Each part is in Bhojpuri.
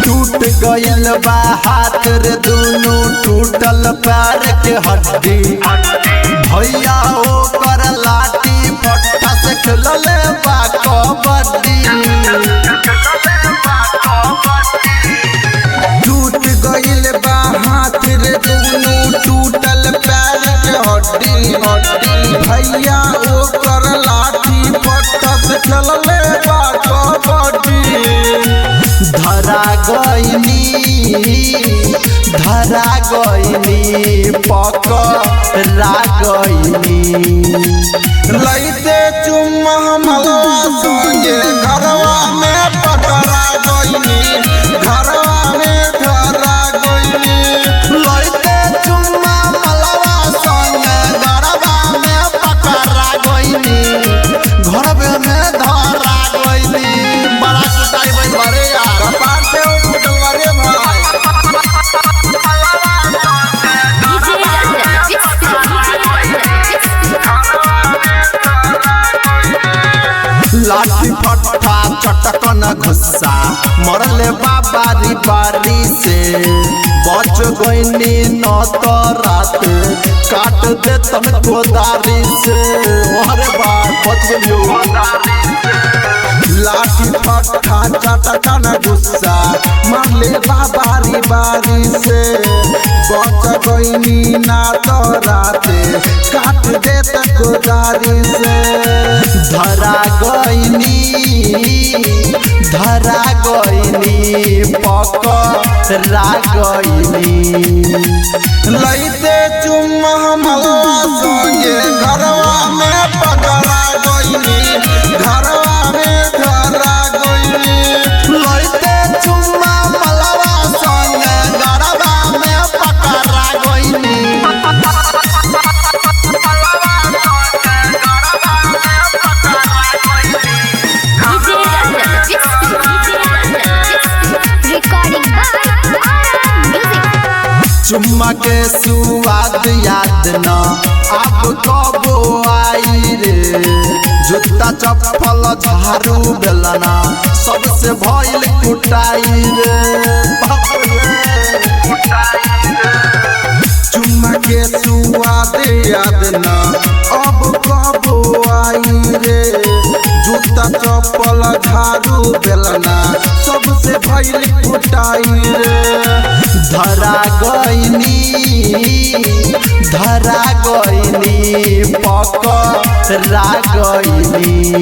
टूट गइल बा हाथ रे दुनु टूटल पैर के हड्डी भैया ओकर लाठी फट्टा से खेलले बा कबड्डी। टूट गइल बा हाथ रे दुनु टूटल पैर के हड्डी भैया ओकर लाठी फट्टा से खेलले बा कबड्डी। धरा गइनी पकड़ा गइनी लइते चुम्मा मलवा संगे घरवा में पकड़ा गइनी घरवा में धरा गइनी लइते चुम्मा मलवा संगे घरवा में पकड़ा गइनी घरवे में धरा गइनी। बड़ा कुटाई बन बारे यार कपार से उठल बारे भाई। लाठी फट्टा चटकन घुस्सा मरले बाबारी बारी से बच गइनी न तो रात काट दे तम कोदारी से। अरे बात बच गइयो लाठी फट्टा चटकन गुस्सा मरले बाबारी बारी से बच गइनी ना तो रात काट दे कोदारी से। धरा गइनी पकड़ा गइनी लइते चुम्मा मलवा संगे घरवा में पकड़ा गइनी घरवा में धरा गइनी लइते चुम्मा मलवा संगे घरवा में पकड़ा गइनी। चुम्मा के सुआद याद न अब कबो आई रे जूता चप्पल झाड़ू बेलना सबसे भइल कुटाई रे। चुम्मा के सुआद याद न अब कबो आई रे जूता चप्पल झाड़ू बेलना सबसे भइल कुटाई रे। धरा गइनी पकड़ा गइनी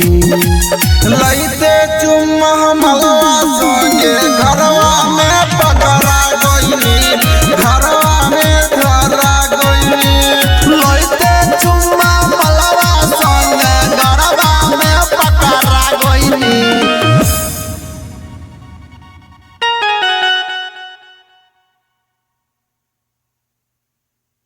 लइते चुम्मा मलवा संगे घरवा